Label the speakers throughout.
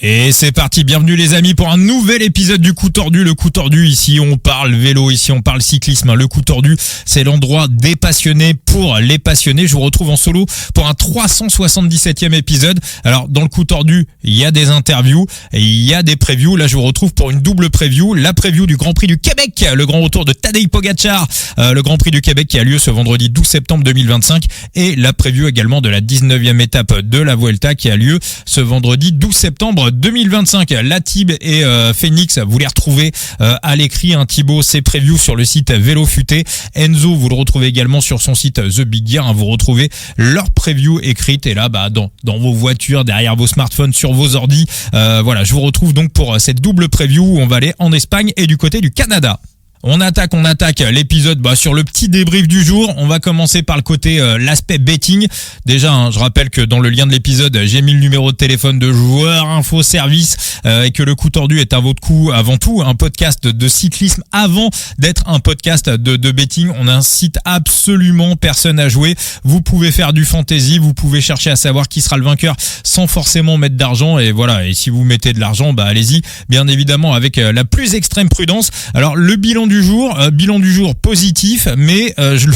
Speaker 1: Et c'est parti, bienvenue les amis pour un nouvel épisode du Coup Tordu. Le Coup Tordu, ici on parle vélo, ici on parle cyclisme. Le Coup Tordu, c'est l'endroit des passionnés pour les passionnés. Je vous retrouve en solo pour un 377e épisode. Alors dans le Coup Tordu, il y a des interviews et il y a des previews. Là je vous retrouve pour une double preview. La preview du Grand Prix du Québec, le grand retour de Tadej Pogačar, le Grand Prix du Québec qui a lieu ce vendredi 12 septembre 2025. Et la preview également de la 19e étape de la Vuelta qui a lieu ce vendredi 12 septembre 2025. Latib et Phoenix, vous les retrouvez à l'écrit. Thibaut, c'est preview sur le site Vélo Futé. Enzo, vous le retrouvez également sur son site The Big Gear. Vous retrouvez leur preview écrite et là, dans vos voitures, derrière vos smartphones, sur vos ordis. Voilà, je vous retrouve donc pour cette double preview où on va aller en Espagne et du côté du Canada. On attaque l'épisode sur le petit débrief du jour. On va commencer par le côté l'aspect betting. Déjà, je rappelle que dans le lien de l'épisode, j'ai mis le numéro de téléphone de Joueur Info Service et que le Coup Tordu est à votre coup avant tout un podcast de cyclisme avant d'être un podcast de betting. On incite absolument personne à jouer. Vous pouvez faire du fantasy, vous pouvez chercher à savoir qui sera le vainqueur sans forcément mettre d'argent et voilà. Et si vous mettez de l'argent, allez-y. Bien évidemment avec la plus extrême prudence. Alors le bilan du jour positif, mais je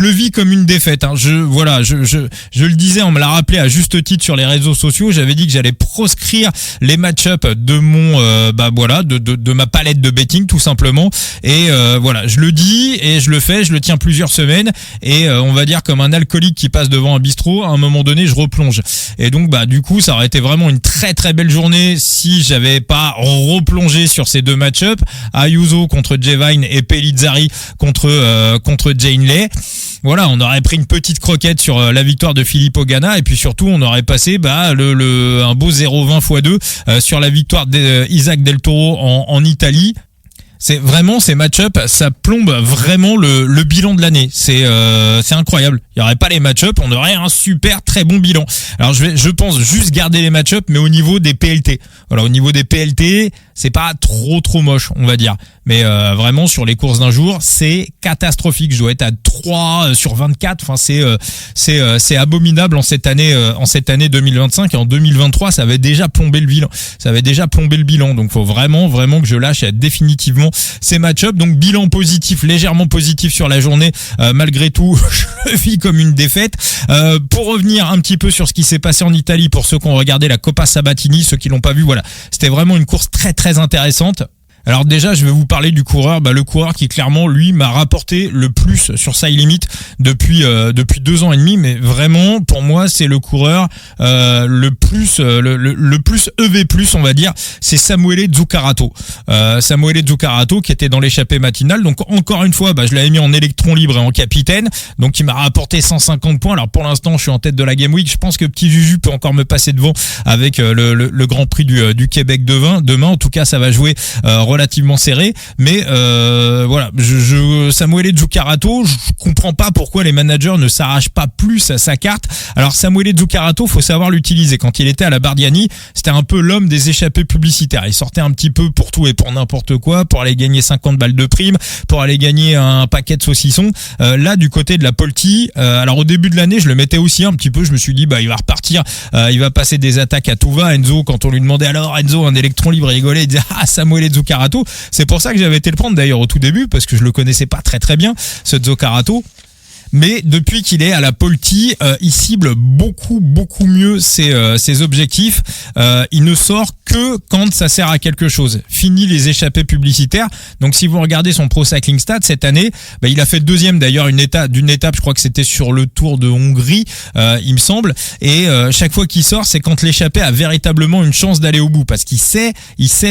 Speaker 1: le vis comme une défaite. Je le disais, on me l'a rappelé à juste titre sur les réseaux sociaux. J'avais dit que j'allais proscrire les match-up de mon de ma palette de betting tout simplement. Et je le dis et je le fais, je le tiens plusieurs semaines et on va dire comme un alcoolique qui passe devant un bistrot, à un moment donné je replonge. Et donc du coup ça aurait été vraiment une très très belle journée si j'avais pas replongé sur ces deux match-up. Ayuso contre Jevine et Pellizzari contre Jane Lay. Voilà, on aurait pris une petite croquette sur la victoire de Filippo Ganna et puis surtout on aurait passé un beau 0,20 x2 sur la victoire d'Isaac Del Toro en Italie. C'est vraiment ces match-up, ça plombe vraiment le bilan de l'année. C'est incroyable. Il y aurait pas les match-up, on aurait un super très bon bilan. Alors je pense juste garder les match-up, mais au niveau des PLT. Voilà, au niveau des PLT, c'est pas trop moche, on va dire. Mais vraiment sur les courses d'un jour, c'est catastrophique. Je dois être à 3 sur 24. Enfin c'est abominable en cette année 2025 et en 2023, ça avait déjà plombé le bilan. Donc faut vraiment que je lâche définitivement ces match-up. Donc bilan positif, légèrement positif sur la journée. Malgré tout, je le vis comme une défaite. Pour revenir un petit peu sur ce qui s'est passé en Italie, pour ceux qui ont regardé la Coppa Sabatini, ceux qui l'ont pas vu, voilà, c'était vraiment une course très très intéressante. Alors déjà, je vais vous parler du coureur, le coureur qui clairement lui m'a rapporté le plus sur Side Limit depuis 2 ans et demi, mais vraiment pour moi c'est le coureur le plus EV+, on va dire, c'est Samuele Zuccarato. Samuele Zuccarato qui était dans l'échappée matinale. Donc encore une fois, je l'avais mis en électron libre et en capitaine. Donc il m'a rapporté 150 points. Alors pour l'instant, je suis en tête de la Game Week. Je pense que Petit Juju peut encore me passer devant avec le Grand Prix du Québec demain. En tout cas, ça va jouer relativement serré, mais Samuele Zuccarato, je comprends pas pourquoi les managers ne s'arrachent pas plus à sa carte. Alors Samuele Zuccarato, faut savoir l'utiliser. Quand il était à la Bardiani, c'était un peu l'homme des échappées publicitaires. Il sortait un petit peu pour tout et pour n'importe quoi, pour aller gagner 50 balles de prime, pour aller gagner un paquet de saucissons. Là, du côté de la Polti, alors au début de l'année, je le mettais aussi un petit peu, je me suis dit, il va repartir, il va passer des attaques à tout va. Enzo, quand on lui demandait alors, Enzo, un électron libre, il rigolait, il disait, Samuele Zuccarato. C'est pour ça que j'avais été le prendre d'ailleurs au tout début, parce que je le connaissais pas très très bien, ce Zuccarato. Mais depuis qu'il est à la Polti, il cible beaucoup mieux ses objectifs. Il ne sort que quand ça sert à quelque chose. Fini les échappées publicitaires. Donc si vous regardez son Pro Cycling Stats cette année, il a fait deuxième d'ailleurs d'une étape, je crois que c'était sur le Tour de Hongrie, il me semble. Et chaque fois qu'il sort, c'est quand l'échappée a véritablement une chance d'aller au bout, parce qu'il sait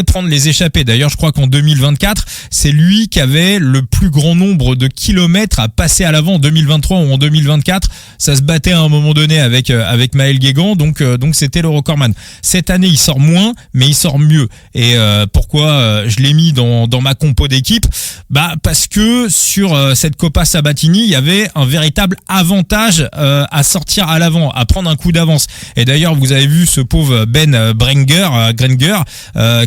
Speaker 1: prendre les échappées. D'ailleurs, je crois qu'en 2024, c'est lui qui avait le plus grand nombre de kilomètres à passer à l'avant en 2023 ou en 2024, ça se battait à un moment donné avec Maël Guégan, donc c'était le recordman. Cette année, il sort moins, mais il sort mieux. Et pourquoi je l'ai mis dans ma compo d'équipe? Parce que sur cette Coppa Sabatini, il y avait un véritable avantage à sortir à l'avant, à prendre un coup d'avance. Et d'ailleurs, vous avez vu ce pauvre Ben Grenger,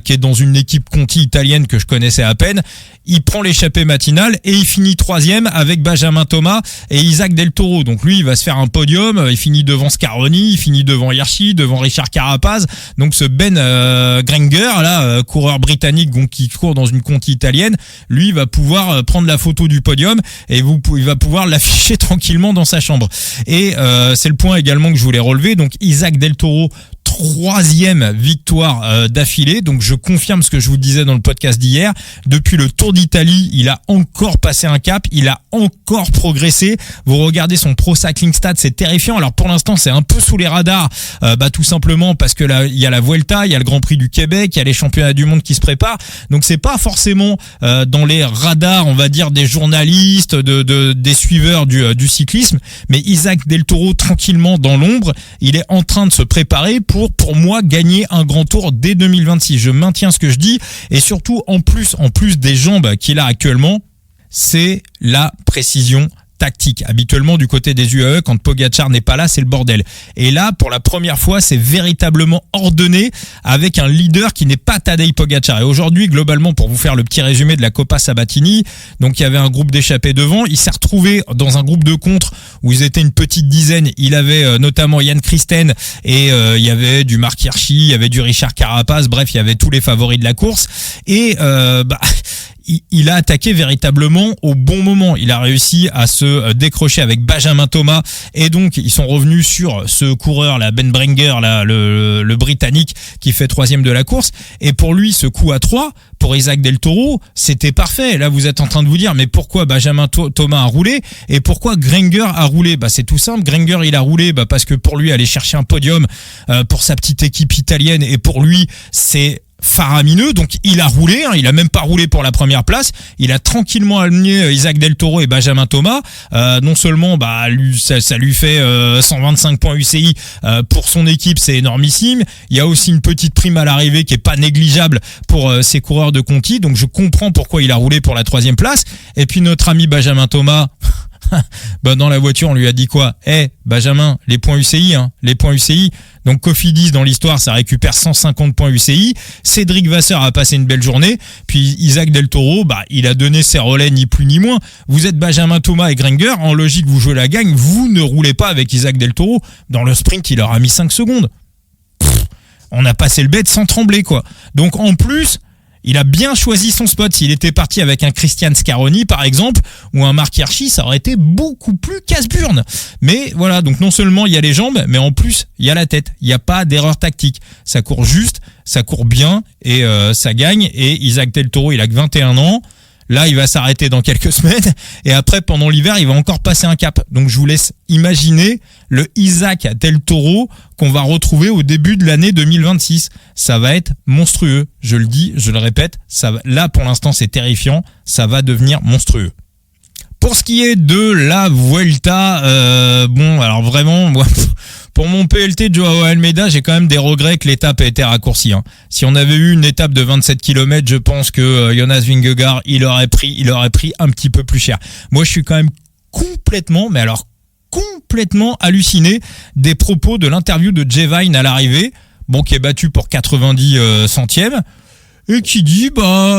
Speaker 1: qui est dans une équipe Conti italienne que je connaissais à peine. Il prend l'échappée matinale et il finit 3e avec Benjamin Thomas et Isaac Del Toro. Donc lui, il va se faire un podium. Il finit devant Scaroni, il finit devant Hirschi, devant Richard Carapaz. Donc ce Ben Grenger, là, coureur britannique donc, qui court dans une Conti italienne, lui va pouvoir prendre la photo du podium et il va pouvoir l'afficher tranquillement dans sa chambre. Et c'est le point également que je voulais relever. Donc Isaac Del Toro, 3e victoire d'affilée. Donc je confirme ce que je vous disais dans le podcast d'hier. Depuis le Tour d'Italie, il a encore passé un cap, il a encore progressé. Vous regardez son Pro Cycling Stats, c'est terrifiant. Alors pour l'instant, c'est un peu sous les radars, tout simplement parce que là, il y a la Vuelta, il y a le Grand Prix du Québec, il y a les championnats du monde qui se préparent. Donc c'est pas forcément dans les radars, on va dire, des journalistes, des suiveurs du cyclisme. Mais Isaac Del Toro, tranquillement dans l'ombre, il est en train de se préparer pour moi gagner un grand tour dès 2026. Je maintiens ce que je dis et surtout en plus des jambes qu'il a actuellement, c'est la précision tactique. Habituellement du côté des UAE, quand Pogačar n'est pas là, c'est le bordel. Et là, pour la première fois, c'est véritablement ordonné avec un leader qui n'est pas Tadej Pogačar. Et aujourd'hui, globalement, pour vous faire le petit résumé de la Coppa Sabatini, donc il y avait un groupe d'échappés devant, il s'est retrouvé dans un groupe de contre où ils étaient une petite dizaine. Il avait notamment Jan Christen et il y avait du Marc Hirschi, il y avait du Richard Carapaz, bref, il y avait tous les favoris de la course. Et il a attaqué véritablement au bon moment. Il a réussi à se décrocher avec Benjamin Thomas et donc ils sont revenus sur ce coureur, là, Ben Grenger, là, le Britannique qui fait 3e de la course. Et pour lui, ce coup à 3, pour Isaac Del Toro, c'était parfait. Là, vous êtes en train de vous dire, mais pourquoi Benjamin Thomas a roulé et pourquoi Grenger a roulé? C'est tout simple. Grenger, il a roulé parce que pour lui, aller chercher un podium pour sa petite équipe italienne et pour lui, c'est faramineux, donc il a roulé, il a même pas roulé pour la première place, il a tranquillement amené Isaac Del Toro et Benjamin Thomas, non seulement ça lui fait 125 points UCI pour son équipe, c'est énormissime, il y a aussi une petite prime à l'arrivée qui est pas négligeable pour ces coureurs de Conti, donc je comprends pourquoi il a roulé pour la 3e place. Et puis notre ami Benjamin Thomas, dans la voiture on lui a dit quoi? Benjamin, les points UCI, les points UCI. Donc Cofidis dans l'histoire, ça récupère 150 points UCI. Cédric Vasseur a passé une belle journée. Puis Isaac Del Toro, il a donné ses relais ni plus ni moins. Vous êtes Benjamin Thomas et Grenger, en logique vous jouez la gagne, vous ne roulez pas avec Isaac Del Toro. Dans le sprint, il leur a mis 5 secondes. On a passé le bête sans trembler, quoi. Donc en plus, il a bien choisi son spot. S'il était parti avec un Christian Scaroni, par exemple, ou un Marc Hirschi, ça aurait été beaucoup plus casse-burne. Mais voilà, donc non seulement il y a les jambes, mais en plus, il y a la tête. Il n'y a pas d'erreur tactique. Ça court juste, ça court bien, et ça gagne. Et Isaac Del Toro, il a que 21 ans. Là, il va s'arrêter dans quelques semaines. Et après, pendant l'hiver, il va encore passer un cap. Donc, je vous laisse imaginer le Isaac Del Toro qu'on va retrouver au début de l'année 2026. Ça va être monstrueux. Je le dis, je le répète. Là, pour l'instant, c'est terrifiant. Ça va devenir monstrueux. Pour ce qui est de la Vuelta, alors vraiment, moi, pour mon PLT de Joao Almeida, j'ai quand même des regrets que l'étape ait été raccourcie. Si on avait eu une étape de 27 km, je pense que Jonas Vingegaard, il aurait pris un petit peu plus cher. Moi, je suis quand même complètement halluciné des propos de l'interview de Jay Vine à l'arrivée, qui est battu pour 90 centièmes, et qui dit,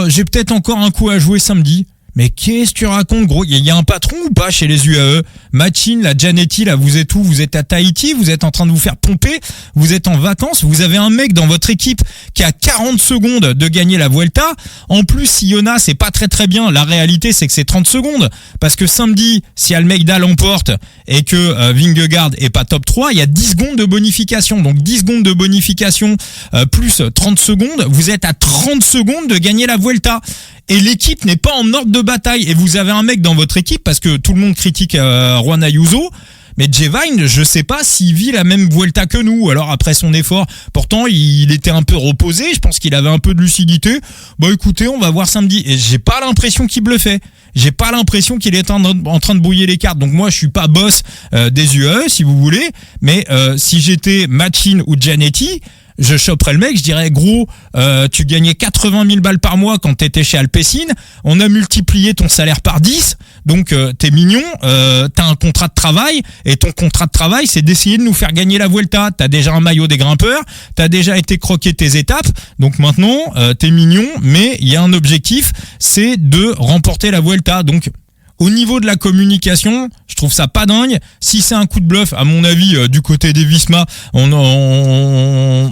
Speaker 1: j'ai peut-être encore un coup à jouer samedi. Mais qu'est-ce que tu racontes, gros? Il y a un patron ou pas chez les UAE? Machin, la Gianetti, là, vous êtes où? Vous êtes à Tahiti? Vous êtes en train de vous faire pomper? Vous êtes en vacances? Vous avez un mec dans votre équipe qui a 40 secondes de gagner la Vuelta. En plus, si Jonas, c'est pas très très bien. La réalité, c'est que c'est 30 secondes. Parce que samedi, si Almeida l'emporte et que Vingegaard est pas top 3, il y a 10 secondes de bonification. Donc 10 secondes de bonification plus 30 secondes, vous êtes à 30 secondes de gagner la Vuelta. Et l'équipe n'est pas en ordre de bataille. Et vous avez un mec dans votre équipe, parce que tout le monde critique Juan Ayuso, mais Jay Vine, je sais pas s'il vit la même Vuelta que nous. Alors après son effort, pourtant il était un peu reposé, je pense qu'il avait un peu de lucidité. Écoutez, on va voir samedi. Et j'ai pas l'impression qu'il bluffait. J'ai pas l'impression qu'il est en train de brouiller les cartes. Donc moi, je suis pas boss des UAE, si vous voulez. Mais si j'étais Machin ou Gianetti, je choperais le mec, je dirais gros, tu gagnais 80 000 balles par mois quand t'étais chez Alpecin, on a multiplié ton salaire par 10, donc t'es mignon, t'as un contrat de travail, et ton contrat de travail c'est d'essayer de nous faire gagner la Vuelta. T'as déjà un maillot des grimpeurs, t'as déjà été croquer tes étapes, donc maintenant t'es mignon, mais il y a un objectif, c'est de remporter la Vuelta. Donc au niveau de la communication, je trouve ça pas dingue. Si c'est un coup de bluff, à mon avis, du côté des Visma, on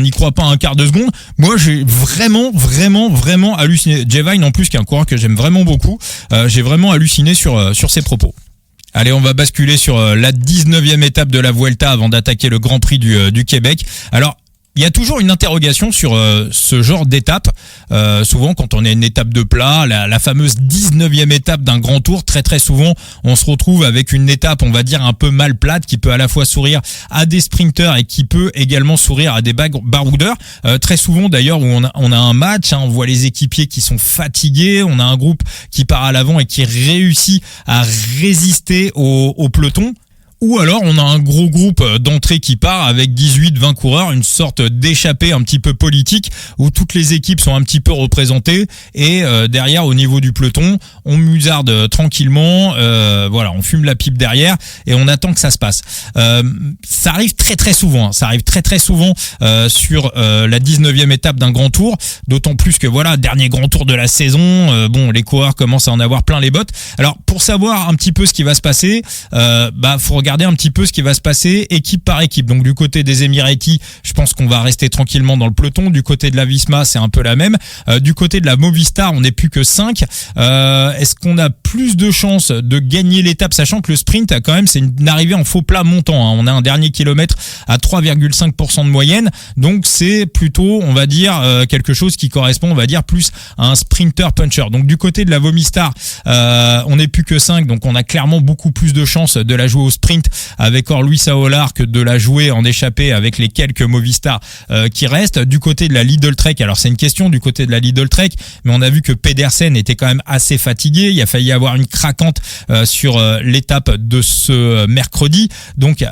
Speaker 1: n'y croit pas un quart de seconde. Moi, j'ai vraiment halluciné. Jay Vine, en plus, qui est un coureur que j'aime vraiment beaucoup, j'ai vraiment halluciné sur ses propos. Allez, on va basculer sur la 19e étape de la Vuelta avant d'attaquer le Grand Prix du Québec. Alors, il y a toujours une interrogation sur ce genre d'étape. Souvent, quand on est une étape de plat, la fameuse 19e étape d'un grand tour, très souvent, on se retrouve avec une étape, on va dire, un peu mal plate, qui peut à la fois sourire à des sprinteurs et qui peut également sourire à des baroudeurs. Très souvent, d'ailleurs, où on a un match, on voit les équipiers qui sont fatigués, on a un groupe qui part à l'avant et qui réussit à résister au peloton. Ou alors on a un gros groupe d'entrée qui part avec 18-20 coureurs, une sorte d'échappée un petit peu politique où toutes les équipes sont un petit peu représentées et derrière au niveau du peloton on musarde tranquillement, on fume la pipe derrière et on attend que ça se passe. Ça arrive très souvent, sur la 19e étape d'un grand tour, d'autant plus que dernier grand tour de la saison, les coureurs commencent à en avoir plein les bottes. Alors pour savoir un petit peu ce qui va se passer, faut regarder un petit peu ce qui va se passer équipe par équipe. Donc du côté des Emirati, je pense qu'on va rester tranquillement dans le peloton. Du côté de la Visma, c'est un peu la même. Du côté de la Movistar, on n'est plus que 5. Est-ce qu'on a plus de chances de gagner l'étape, sachant que le sprint, quand même, c'est une arrivée en faux plat montant. On a un dernier kilomètre à 3,5% de moyenne. Donc c'est plutôt, on va dire, quelque chose qui correspond, on va dire, plus à un sprinter puncher. Donc du côté de la Movistar, on n'est plus que 5. Donc on a clairement beaucoup plus de chances de la jouer au sprint avec Luis Saolar que de la jouer en échappée avec les quelques Movistar qui restent. Du côté de la Lidl Trek, alors c'est une question du côté de la Lidl Trek, mais on a vu que Pedersen était quand même assez fatigué. Il a failli avoir une craquante sur l'étape de ce mercredi. Donc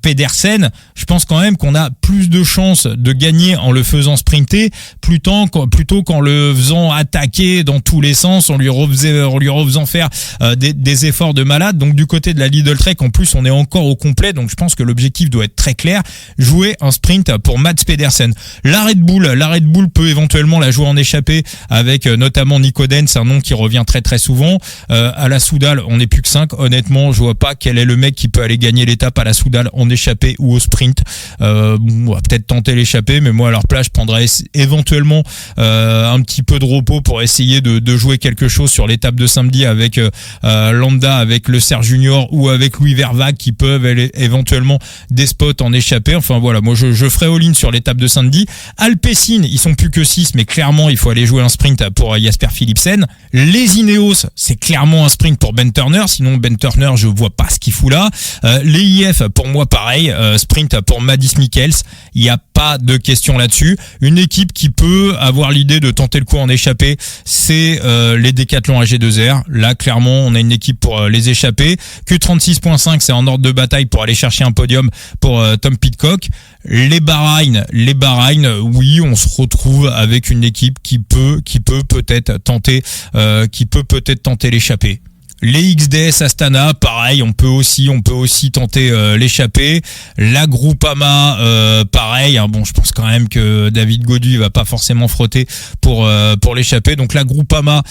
Speaker 1: Pedersen, je pense quand même qu'on a plus de chances de gagner en le faisant sprinter plutôt qu'en le faisant attaquer dans tous les sens, en lui refaisant faire des efforts de malade. Donc du côté de la Lidl Trek, en plus on est encore au complet, donc je pense que l'objectif doit être très clair, jouer un sprint pour Mats Pedersen. La Red Bull peut éventuellement la jouer en échappée avec notamment Nico Denz, un nom qui revient très souvent. À la Soudal, on n'est plus que 5. Honnêtement, je vois pas quel est le mec qui peut aller gagner l'étape à la Soudal en échappée ou au sprint. On va peut-être tenter l'échappée, mais moi à leur place, je prendrais éventuellement un petit peu de repos pour essayer de jouer quelque chose sur l'étape de samedi avec Landa, avec le Serre Junior ou avec Louis Vervac qui peuvent éventuellement des spots en échappée. Enfin voilà, moi je ferai all-in sur l'étape de samedi. Alpecin, ils sont plus que 6, mais clairement il faut aller jouer un sprint pour Jasper Philipsen. Les Ineos, c'est clairement un sprint pour Ben Turner, sinon Ben Turner je vois pas ce qu'il fout là. Les IF, pour moi pareil, sprint pour Mads Mikkels, il n'y a pas de question là-dessus. Une équipe qui peut avoir l'idée de tenter le coup en échappée, c'est les Décathlon AG2R. Là clairement on a une équipe pour les échapper. Q36.5, c'est en ordre de bataille pour aller chercher un podium pour Tom Pidcock. Les Bahreïn, oui, on se retrouve avec une équipe qui peut peut-être tenter l'échappée. Les XDS Astana, pareil, on peut aussi tenter l'échappée. La Groupama, pareil. Bon, je pense quand même que David Gaudu va pas forcément frotter pour l'échappée. Donc la Groupama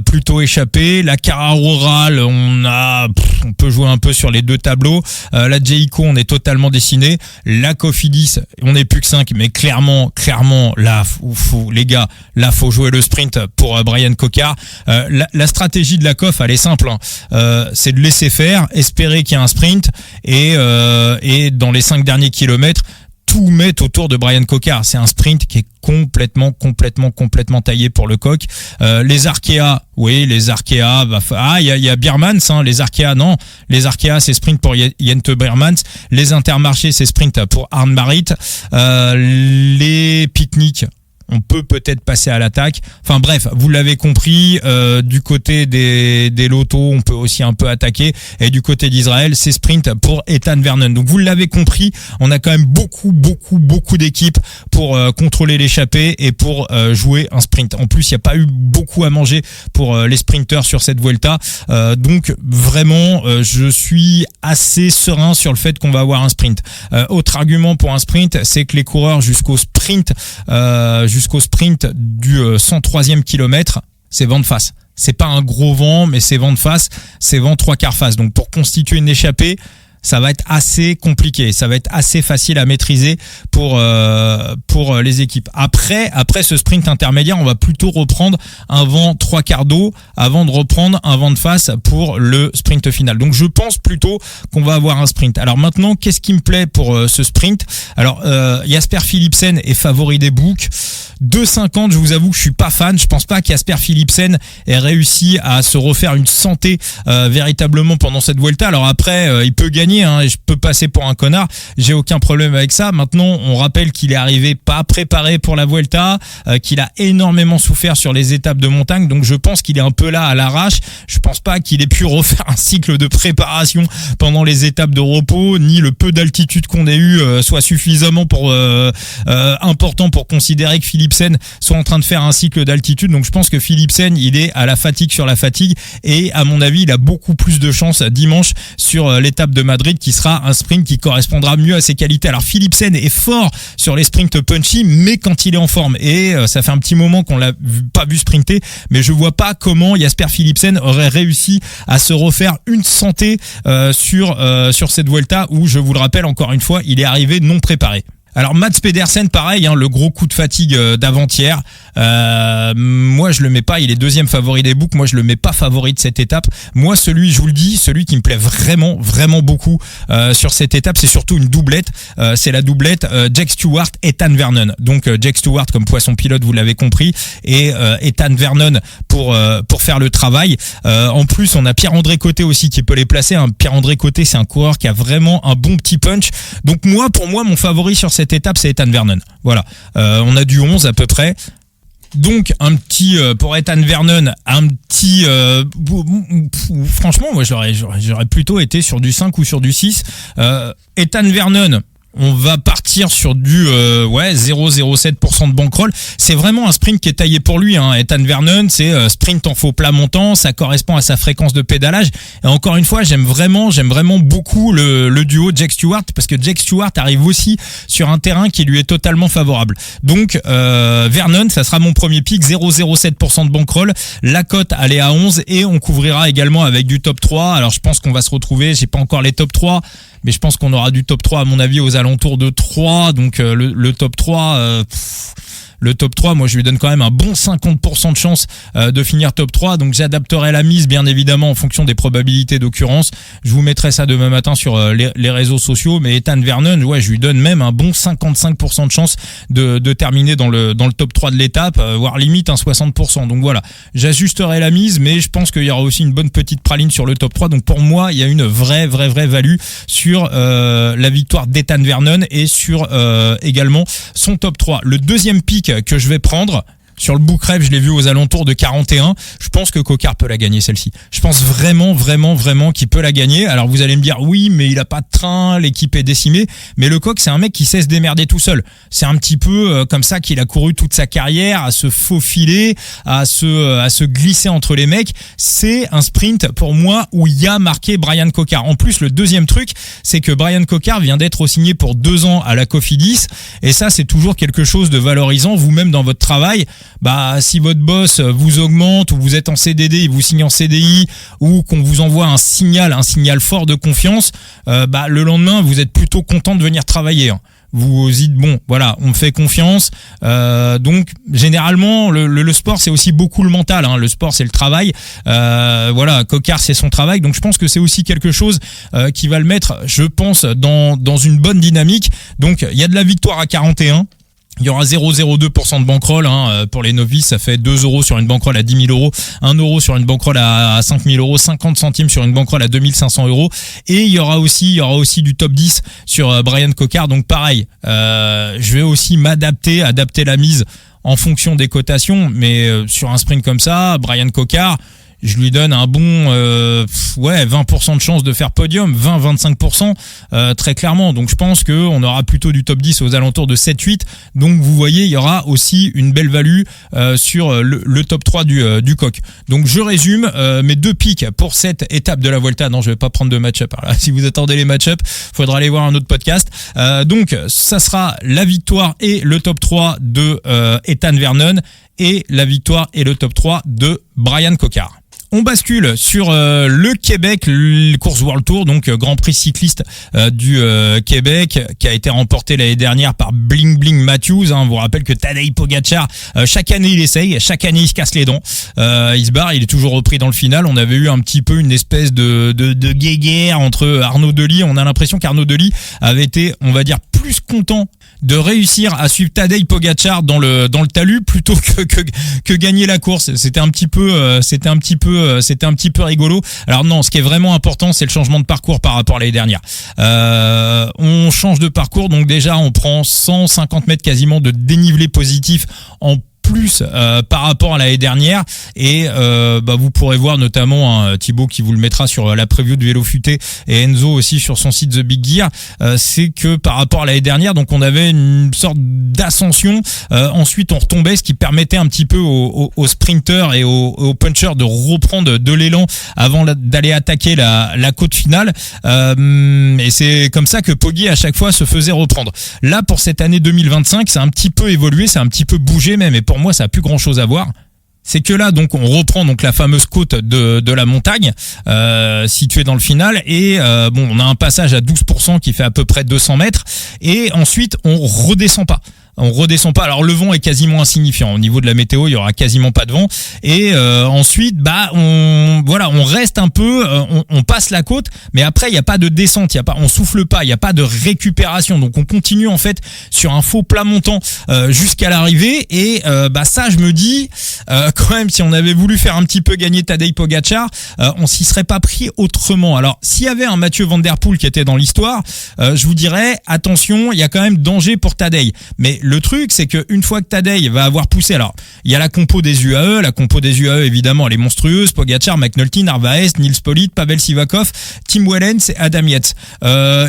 Speaker 1: plutôt échappée. La Cara Rural, on peut jouer un peu sur les deux tableaux. La Jayco, on est totalement dessiné. La Cofidis, on n'est plus que 5, mais clairement là, les gars, là faut jouer le sprint pour Brian Cocard. La stratégie de la Cof, elle est simple. C'est de laisser faire, espérer qu'il y a un sprint et dans les 5 derniers kilomètres tout mettre autour de Brian Cocard. C'est un sprint qui est complètement taillé pour le coq. Les Arkea, oui, les Arkea, il y a Biermans, les Arkea, non, les Arkea c'est sprint pour Jente Biermans, les Intermarchés c'est sprint pour Arne Marit, les Picnic, on peut peut-être passer à l'attaque. Enfin bref, vous l'avez compris, du côté des lotos, on peut aussi un peu attaquer, et du côté d'Israël, c'est sprint pour Ethan Vernon. Donc vous l'avez compris, on a quand même beaucoup d'équipes pour contrôler l'échappée et pour jouer un sprint. En plus, il n'y a pas eu beaucoup à manger pour les sprinters sur cette Vuelta, donc vraiment, je suis assez serein sur le fait qu'on va avoir un sprint. Autre argument pour un sprint, c'est que les coureurs jusqu'au sprint du 103e kilomètre, c'est vent de face. C'est pas un gros vent, mais c'est vent de face, c'est vent 3/4 face. Donc pour constituer une échappée, ça va être assez compliqué, ça va être assez facile à maîtriser pour les équipes. Après ce sprint intermédiaire, on va plutôt reprendre un vent 3/4 d'eau avant de reprendre un vent de face pour le sprint final. Donc je pense plutôt qu'on va avoir un sprint. Alors maintenant, qu'est-ce qui me plaît pour ce sprint? Alors Jasper Philipsen est favori des books. 2,50, je vous avoue que je suis pas fan. Je pense pas qu'Jasper Philipsen ait réussi à se refaire une santé véritablement pendant cette Vuelta. Alors après, il peut gagner, et je peux passer pour un connard. J'ai aucun problème avec ça. Maintenant, on rappelle qu'il est arrivé pas préparé pour la Vuelta, qu'il a énormément souffert sur les étapes de montagne. Donc je pense qu'il est un peu là à l'arrache. Je pense pas qu'il ait pu refaire un cycle de préparation pendant les étapes de repos, ni le peu d'altitude qu'on a eu soit suffisamment important pour considérer que Philipsen soit en train de faire un cycle d'altitude. Donc je pense que Philipsen, il est à la fatigue sur la fatigue, et à mon avis, il a beaucoup plus de chance dimanche sur l'étape de Madrid, qui sera un sprint qui correspondra mieux à ses qualités. Alors Philipsen est fort sur les sprints punchy, mais quand il est en forme, et ça fait un petit moment qu'on l'a pas vu sprinter, mais je vois pas comment Jasper Philipsen aurait réussi à se refaire une santé sur cette Vuelta où, je vous le rappelle encore une fois, il est arrivé non préparé. Alors Mads Pedersen, pareil, le gros coup de fatigue d'avant-hier. Moi je le mets pas, il est deuxième favori des books. Moi je le mets pas favori de cette étape. Moi je vous le dis, celui qui me plaît vraiment beaucoup sur cette étape, c'est surtout une doublette. C'est la doublette Jack Stewart, Ethan Vernon. Donc Jack Stewart comme poisson pilote, vous l'avez compris, et Ethan Vernon pour faire le travail. En plus, on a Pierre-André Côté aussi qui peut les placer. Pierre-André Côté, c'est un coureur qui a vraiment un bon petit punch. Donc pour moi, mon favori sur cette étape, c'est Ethan Vernon. Voilà. On a du 11 à peu près. Donc un petit pour Ethan Vernon, un petit franchement, moi j'aurais plutôt été sur du 5 ou sur du 6. Ethan Vernon, on va partir sur du 0,07% de bankroll. C'est vraiment un sprint qui est taillé pour lui. Ethan Vernon, c'est sprint en faux plat montant. Ça correspond à sa fréquence de pédalage. Et encore une fois, j'aime vraiment beaucoup le duo Jack Stewart, parce que Jack Stewart arrive aussi sur un terrain qui lui est totalement favorable. Donc Vernon, ça sera mon premier pick, 0,07% de bankroll. La cote, elle est à 11, et on couvrira également avec du top 3. Alors je pense qu'on va se retrouver, j'ai pas encore les top 3, mais je pense qu'on aura du top 3 à mon avis aux alentours de 3. Donc le top 3, le top 3, moi je lui donne quand même un bon 50% de chance de finir top 3. Donc j'adapterai la mise bien évidemment en fonction des probabilités d'occurrence. Je vous mettrai ça demain matin sur les réseaux sociaux. Mais Ethan Vernon, je lui donne même un bon 55% de chance de terminer dans le top 3 de l'étape, voire limite un 60%. Donc voilà, j'ajusterai la mise, mais je pense qu'il y aura aussi une bonne petite praline sur le top 3. Donc pour moi, il y a une vraie value sur la victoire d'Ethan Vernon et sur également son top 3. Le deuxième pick que je vais prendre sur le book rêve, je l'ai vu aux alentours de 41. Je pense que Coquard peut la gagner, celle-ci. Je pense vraiment qu'il peut la gagner. Alors vous allez me dire, oui, mais il a pas de train, l'équipe est décimée. Mais le Coq, c'est un mec qui sait se démerder tout seul. C'est un petit peu comme ça qu'il a couru toute sa carrière, à se faufiler, à se glisser entre les mecs. C'est un sprint, pour moi, où il y a marqué Brian Coquard. En plus, le deuxième truc, c'est que Brian Coquard vient d'être signé pour 2 ans à la Cofidis. Et ça, c'est toujours quelque chose de valorisant, vous-même dans votre travail. Si votre boss vous augmente, ou vous êtes en CDD, il vous signe en CDI, ou qu'on vous envoie un signal fort de confiance, le lendemain, vous êtes plutôt content de venir travailler. Vous dites, bon, voilà, on me fait confiance. Donc, généralement, le sport, c'est aussi beaucoup le mental. Le sport, c'est le travail. Coquard, c'est son travail. Donc, je pense que c'est aussi quelque chose qui va le mettre, je pense, dans une bonne dynamique. Donc, il y a de la victoire à 41. Il y aura 0,02% de bankroll, pour les novices, ça fait 2 euros sur une bankroll à 10 000 euros, 1 euro sur une bankroll à 5 000 euros, 50 centimes sur une bankroll à 2500 euros, et il y aura aussi du top 10 sur Brian Coquard. Donc pareil, je vais aussi adapter la mise en fonction des cotations, mais sur un sprint comme ça, Brian Cocard, je lui donne un bon 20% de chance de faire podium, 20-25% très clairement. Donc je pense que on aura plutôt du top 10 aux alentours de 7-8. Donc vous voyez, il y aura aussi une belle value sur le top 3 du coq. Donc je résume mes 2 picks pour cette étape de la Vuelta. Non, je vais pas prendre de match-up. Alors, si vous attendez les match-up, faudra aller voir un autre podcast. Donc ça sera la victoire et le top 3 de Ethan Vernon et la victoire et le top 3 de Brian Cocard. On bascule sur le Québec, le course World Tour, donc Grand Prix cycliste du Québec, qui a été remporté l'année dernière par Bling Bling Matthews. On vous rappelle que Tadej Pogačar, chaque année il essaye, chaque année il se casse les dents, il se barre, il est toujours repris dans le final. On avait eu un petit peu une espèce de guéguerre entre Arnaud Delis. On a l'impression qu'Arnaud Delis avait été, on va dire, plus content de réussir à suivre Tadej Pogačar dans le talus plutôt que gagner la course. C'était un petit peu rigolo. Alors non, ce qui est vraiment important, c'est le changement de parcours par rapport à l'année dernière. On change de parcours, donc déjà on prend 150 mètres quasiment de dénivelé positif en plus par rapport à l'année dernière, et vous pourrez voir notamment Thibaut qui vous le mettra sur la preview de Vélo Futé et Enzo aussi sur son site The Big Gear, c'est que par rapport à l'année dernière, donc on avait une sorte d'ascension, ensuite on retombait, ce qui permettait un petit peu aux sprinters et aux punchers de reprendre de l'élan avant d'aller attaquer la côte finale, et c'est comme ça que Poggi à chaque fois se faisait reprendre. Là pour cette année 2025, c'est un petit peu évolué, c'est un petit peu bougé même, et pour moi ça n'a plus grand chose à voir. C'est que là donc on reprend donc la fameuse côte de la montagne située dans le final, et on a un passage à 12% qui fait à peu près 200 mètres, et ensuite on redescend pas. Alors le vent est quasiment insignifiant. Au niveau de la météo, il y aura quasiment pas de vent. Et ensuite, on reste un peu, on passe la côte, mais après il y a pas de descente, on souffle pas, il y a pas de récupération. Donc on continue en fait sur un faux plat montant jusqu'à l'arrivée. Et ça, je me dis quand même, si on avait voulu faire un petit peu gagner Tadej Pogačar, on s'y serait pas pris autrement. Alors s'il y avait un Mathieu Van Der Poel qui était dans l'histoire, je vous dirais attention, il y a quand même danger pour Tadej. Mais le truc, c'est que une fois que Tadej va avoir poussé, alors il y a la compo des UAE, évidemment elle est monstrueuse, Pogačar, McNulty, Narvaez, Nils Politt, Pavel Sivakov, Tim Wellens et Adam Yates.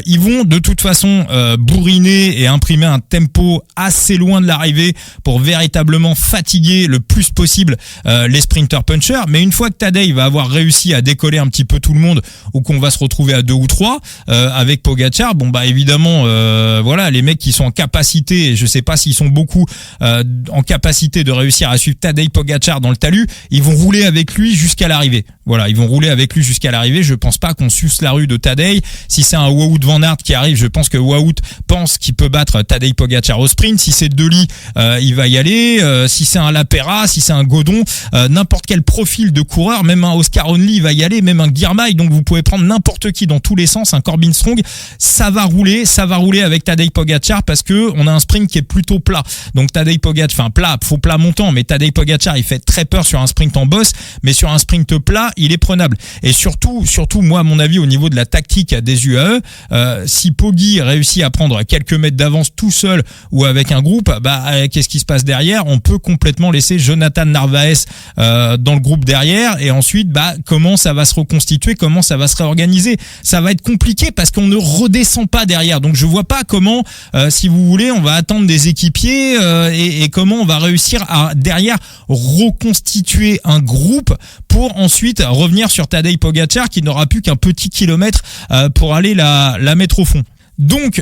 Speaker 1: Ils vont de toute façon bourriner et imprimer un tempo assez loin de l'arrivée pour véritablement fatiguer le plus possible les sprinter punchers. Mais une fois que Tadej va avoir réussi à décoller un petit peu tout le monde, ou qu'on va se retrouver à 2 ou 3 avec Pogačar, évidemment les mecs qui sont en capacité, et je sais pas s'ils sont beaucoup en capacité de réussir à suivre Tadej Pogačar dans le talus, ils vont rouler avec lui jusqu'à l'arrivée. Voilà, ils vont rouler avec lui jusqu'à l'arrivée. Je pense pas qu'on suce la rue de Tadej. Si c'est un Wout van Aert qui arrive, je pense que Wout pense qu'il peut battre Tadej Pogačar au sprint. Si c'est Delis, il va y aller. Si c'est un Lapera, si c'est un Godon, n'importe quel profil de coureur, même un Oscar Only, il va y aller, même un Girmay. Donc vous pouvez prendre n'importe qui dans tous les sens, un Corbin Strong, ça va rouler avec Tadej Pogačar, parce que on a un sprint qui est plutôt plat. Donc Tadej Pogačar, faux plat montant, mais Tadej Pogačar, il fait très peur sur un sprint en bosse, mais sur un sprint plat, il est prenable. Et surtout, moi, à mon avis, au niveau de la tactique des UAE, si Poggi réussit à prendre quelques mètres d'avance tout seul ou avec un groupe, qu'est-ce qui se passe derrière? On peut complètement laisser Jonathan Narvaez dans le groupe derrière, et ensuite, comment ça va se reconstituer, comment ça va se réorganiser? Ça va être compliqué parce qu'on ne redescend pas derrière. Donc je vois pas comment, si vous voulez, on va attendre des équipiers et comment on va réussir à derrière reconstituer un groupe pour ensuite revenir sur Tadej Pogačar, qui n'aura plus qu'un petit kilomètre pour aller la mettre au fond. Donc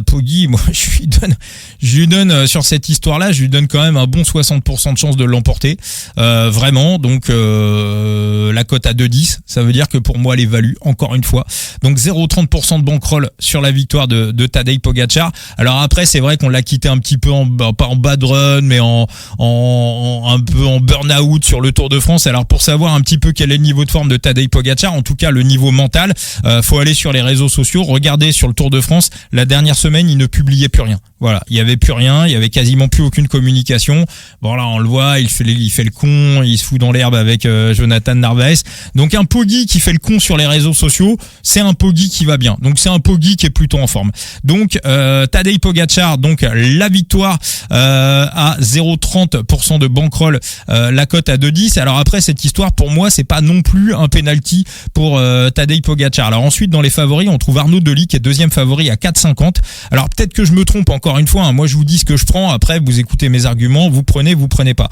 Speaker 1: Poggi, moi je lui donne sur cette histoire-là, je lui donne quand même un bon 60% de chance de l'emporter, vraiment. Donc la cote à 2,10, ça veut dire que pour moi elle est value encore une fois. Donc 0,30% de bankroll sur la victoire de Tadej Pogačar. Alors après c'est vrai qu'on l'a quitté un petit peu pas en bad run, mais en un peu en burn-out sur le Tour de France. Alors pour savoir un petit peu quel est le niveau de forme de Tadej Pogačar, en tout cas le niveau mental, faut aller sur les réseaux sociaux, regardez sur le Tour de France, la dernière semaine il ne publiait plus rien. Voilà, il y avait plus rien, il y avait quasiment plus aucune communication. Bon là, on le voit, il fait le con, il se fout dans l'herbe avec Jonathan Narvaez. Donc un Poggi qui fait le con sur les réseaux sociaux, c'est un Poggi qui va bien. Donc c'est un Poggi qui est plutôt en forme. Donc Tadej Pogačar, donc la victoire à 0,30% de bankroll, la cote à 2,10. Alors après cette histoire, pour moi, c'est pas non plus un penalty pour Tadej Pogačar. Alors ensuite dans les favoris, on trouve Arnaud Delis qui est deuxième favori à 4,50. Alors peut-être que je me trompe encore une fois, hein, moi je vous dis ce que je prends, après vous écoutez mes arguments, vous prenez pas.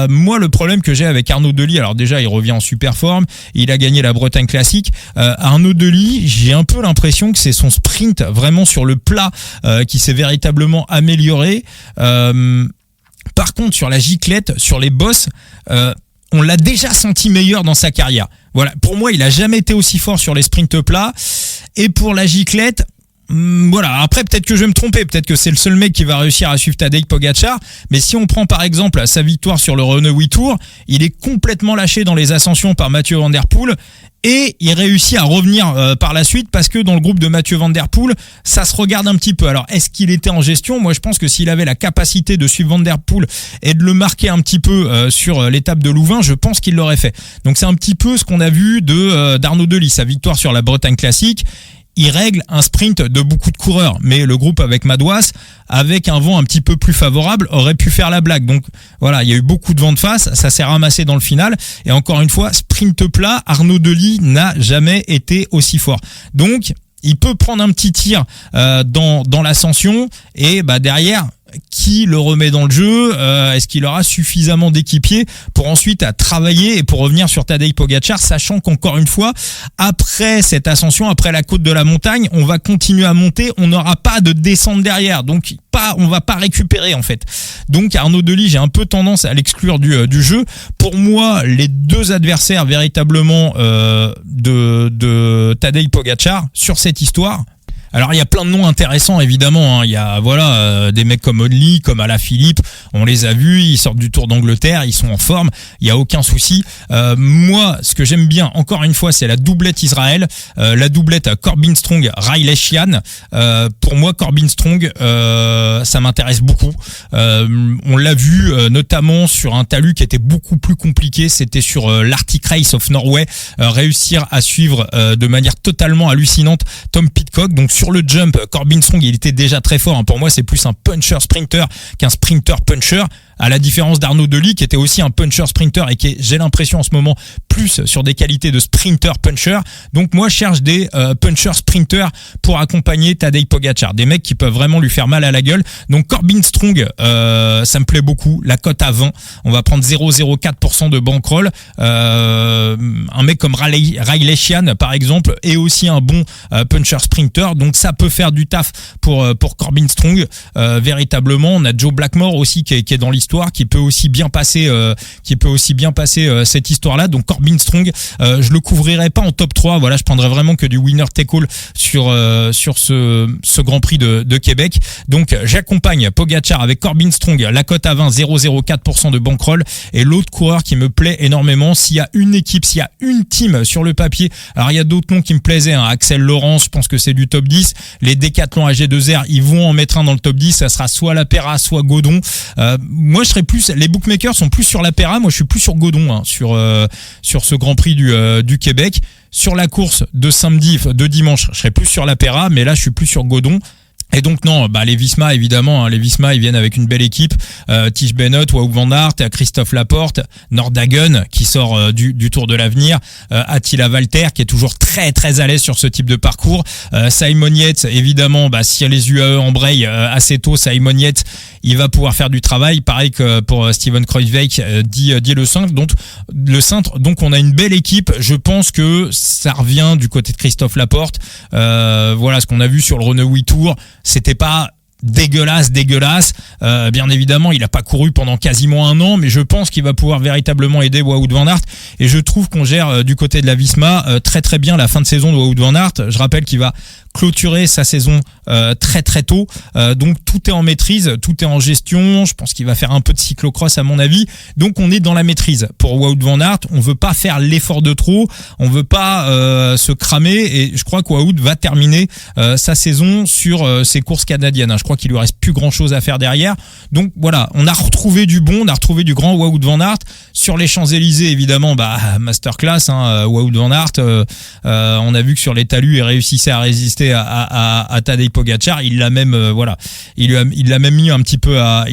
Speaker 1: Moi le problème que j'ai avec Arnaud Delis, alors déjà il revient en super forme, il a gagné la Bretagne Classique. Arnaud Delis, j'ai un peu l'impression que c'est son sprint vraiment sur le plat qui s'est véritablement amélioré. Par contre sur la giclette, sur les bosses, on l'a déjà senti meilleur dans sa carrière. Voilà, pour moi il a jamais été aussi fort sur les sprints plats. Et pour la giclette, voilà, après peut-être que je vais me tromper, peut-être que c'est le seul mec qui va réussir à suivre Tadej Pogačar, mais si on prend par exemple sa victoire sur le Renault Tour, il est complètement lâché dans les ascensions par Mathieu Van Der Poel et il réussit à revenir par la suite parce que dans le groupe de Mathieu Van Der Poel, ça se regarde un petit peu. Alors est-ce qu'il était en gestion ? Moi je pense que s'il avait la capacité de suivre Van Der Poel et de le marquer un petit peu sur l'étape de Louvain, je pense qu'il l'aurait fait. Donc c'est un petit peu ce qu'on a vu d'Arnaud Delis, sa victoire sur la Bretagne Classique. Il règle un sprint de beaucoup de coureurs, mais le groupe avec Madouas, avec un vent un petit peu plus favorable, aurait pu faire la blague. Donc voilà, il y a eu beaucoup de vent de face, ça s'est ramassé dans le final. Et encore une fois, sprint plat, Arnaud Delis n'a jamais été aussi fort. Donc il peut prendre un petit tir dans l'ascension et derrière, qui le remet dans le jeu, est-ce qu'il aura suffisamment d'équipiers pour ensuite travailler et pour revenir sur Tadej Pogačar, sachant qu'encore une fois, après cette ascension, après la côte de la montagne, on va continuer à monter, on n'aura pas de descente derrière, donc on va pas récupérer en fait. Donc Arnaud Delis, j'ai un peu tendance à l'exclure du jeu. Pour moi, les deux adversaires véritablement de Tadej Pogačar sur cette histoire. Alors il y a plein de noms intéressants évidemment, hein. Il y a des mecs comme Only, comme Alaphilippe, on les a vus, ils sortent du Tour d'Angleterre, ils sont en forme, il y a aucun souci. Moi, ce que j'aime bien encore une fois, c'est la doublette Israël, la doublette Corbin Strong, Riley Sheehan. Pour moi, Corbin Strong, ça m'intéresse beaucoup. On l'a vu notamment sur un talus qui était beaucoup plus compliqué, c'était sur l'Arctic Race of Norway, réussir à suivre de manière totalement hallucinante Tom Pidcock. Donc sur le jump, Corbin Strong, il était déjà très fort. Pour moi, c'est plus un puncher-sprinter qu'un sprinter-puncher. À la différence d'Arnaud Delis, qui était aussi un puncher-sprinter et qui est, j'ai l'impression en ce moment, plus sur des qualités de sprinter-puncher. Donc moi, je cherche des puncher-sprinters pour accompagner Tadej Pogačar. Des mecs qui peuvent vraiment lui faire mal à la gueule. Donc Corbin Strong, ça me plaît beaucoup. La cote à 20. On va prendre 0,04% de bankroll. Un mec comme Riley Sheehan, par exemple, est aussi un bon puncher-sprinter. Donc ça peut faire du taf pour Corbin Strong. Véritablement, on a Joe Blackmore aussi qui est dans l'histoire, qui peut aussi bien passer cette histoire-là. Donc Corbin Strong, je le couvrirai pas en top 3. Voilà, je prendrai vraiment que du winner take all sur ce Grand Prix de Québec. Donc j'accompagne Pogačar avec Corbin Strong, la cote à 20, 0,04% de bankroll. Et l'autre coureur qui me plaît énormément, s'il y a une équipe, s'il y a une team sur le papier, alors il y a d'autres noms qui me plaisaient, hein. Axel Laurence, je pense que c'est du top 10. Les Décathlon AG2R, ils vont en mettre un dans le top 10. Ça sera soit la Pera, soit Godon. Moi, je serais plus, les bookmakers sont plus sur la Pera, moi je suis plus sur Godon, hein, sur ce Grand Prix du Québec. Sur la course de dimanche, je serais plus sur la Pera, mais là je suis plus sur Godon. Et donc non, les Visma évidemment, hein, les Visma ils viennent avec une belle équipe, Tige Bennett, Wout van Aert, Christophe Laporte, Nordhagen qui sort du Tour de l'Avenir, Attila Valter qui est toujours très très à l'aise sur ce type de parcours, Simon Yates évidemment, si les UAE embrayent assez tôt, Simon Yates il va pouvoir faire du travail, pareil que pour Steven Kruijswijk, dit le cintre. Donc on a une belle équipe. Je pense que ça revient du côté de Christophe Laporte. Voilà ce qu'on a vu sur le Renault Tour. C'était pas dégueulasse. Bien évidemment, il a pas couru pendant quasiment un an, mais je pense qu'il va pouvoir véritablement aider Wout van Aert. Et je trouve qu'on gère du côté de la Visma très très bien la fin de saison de Wout van Aert. Je rappelle qu'il va clôturer sa saison très très tôt. Donc tout est en maîtrise, tout est en gestion. Je pense qu'il va faire un peu de cyclocross à mon avis. Donc on est dans la maîtrise. Pour Wout van Aert, on veut pas faire l'effort de trop, on veut pas se cramer, et je crois que Wout va terminer sa saison sur ses courses canadiennes. Je crois qu'il lui reste plus grand chose à faire derrière. Donc voilà, on a retrouvé du bon, on a retrouvé du grand Wout van Aert. Sur les Champs-Élysées, évidemment, masterclass, Wout van Aert. On a vu que sur les talus, il réussissait à résister à Tadej Pogačar. Il l'a même, il l'a même mis un petit peu à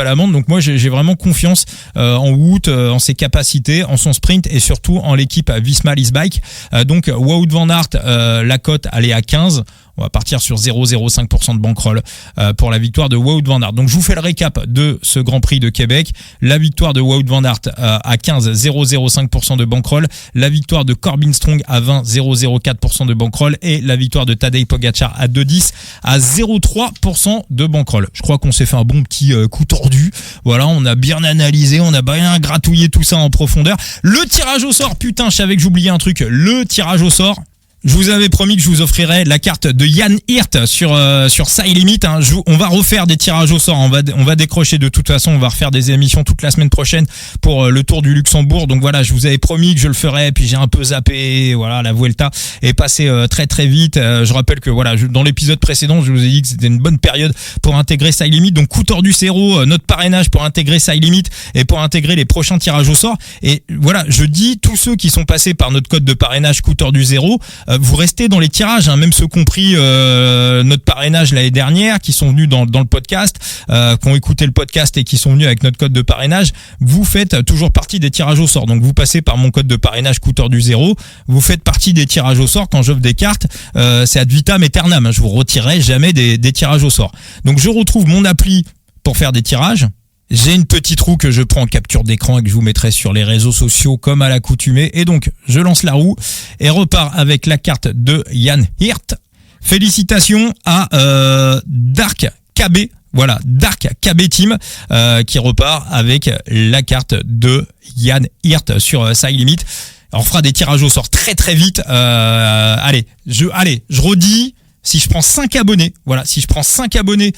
Speaker 1: l'amende. Donc moi, j'ai vraiment confiance en Wout, en ses capacités, en son sprint et surtout en l'équipe Visma Lease Bike. Donc Wout van Aert, la cote, elle est à 15. On va partir sur 0,05% de bankroll pour la victoire de Wout van Aert. Donc je vous fais le récap de ce Grand Prix de Québec. La victoire de Wout van Aert à 15, 0,05% de bankroll. La victoire de Corbin Strong à 20, 0,04% de bankroll. Et la victoire de Tadej Pogačar à 2,10 à 0,3% de bankroll. Je crois qu'on s'est fait un bon petit coup tordu. Voilà, on a bien analysé, on a bien gratouillé tout ça en profondeur. Le tirage au sort, putain, je savais que j'oubliais un truc. Le tirage au sort. Je vous avais promis que je vous offrirais la carte de Jan Hirt sur Side Limit. On va refaire des tirages au sort. On va décrocher de toute façon. On va refaire des émissions toute la semaine prochaine pour le Tour du Luxembourg. Donc voilà, je vous avais promis que je le ferais. Puis j'ai un peu zappé. Voilà, la Vuelta est passée très très vite. Je rappelle que voilà, dans l'épisode précédent, je vous ai dit que c'était une bonne période pour intégrer Side Limit. Donc coup tordu zéro, notre parrainage pour intégrer Side Limit et pour intégrer les prochains tirages au sort. Et voilà, je dis tous ceux qui sont passés par notre code de parrainage coup tordu zéro. Vous restez dans les tirages, même ceux compris notre parrainage l'année dernière, qui sont venus dans le podcast, qui ont écouté le podcast et qui sont venus avec notre code de parrainage. Vous faites toujours partie des tirages au sort. Donc vous passez par mon code de parrainage coup tordu zéro. Vous faites partie des tirages au sort. Quand j'offre des cartes, c'est ad vitam aeternam. Je vous retirerai jamais des tirages au sort. Donc je retrouve mon appli pour faire des tirages. J'ai une petite roue que je prends en capture d'écran et que je vous mettrai sur les réseaux sociaux comme à l'accoutumée. Et donc, je lance la roue et repars avec la carte de Jan Hirt. Félicitations à Dark KB. Voilà, Dark KB Team qui repart avec la carte de Jan Hirt sur Side Limit. On fera des tirages au sort très très vite. Allez, je redis. Si je prends 5 abonnés, voilà, si je prends 5 abonnés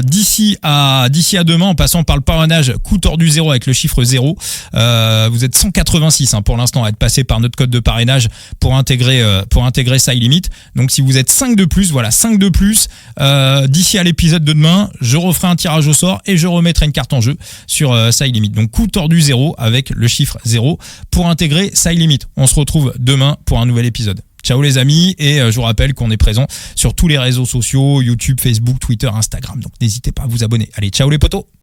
Speaker 1: d'ici à demain en passant par le parrainage coup tordu 0 avec le chiffre 0, vous êtes 186 pour l'instant à être passé par notre code de parrainage pour intégrer Side Limit. Donc si vous êtes 5 de plus, voilà, 5 de plus, d'ici à l'épisode de demain, je referai un tirage au sort et je remettrai une carte en jeu sur Side Limit. Donc coup tordu 0 avec le chiffre 0 pour intégrer Side Limit. On se retrouve demain pour un nouvel épisode. Ciao les amis, et je vous rappelle qu'on est présent sur tous les réseaux sociaux, YouTube, Facebook, Twitter, Instagram. Donc n'hésitez pas à vous abonner. Allez, ciao les potos.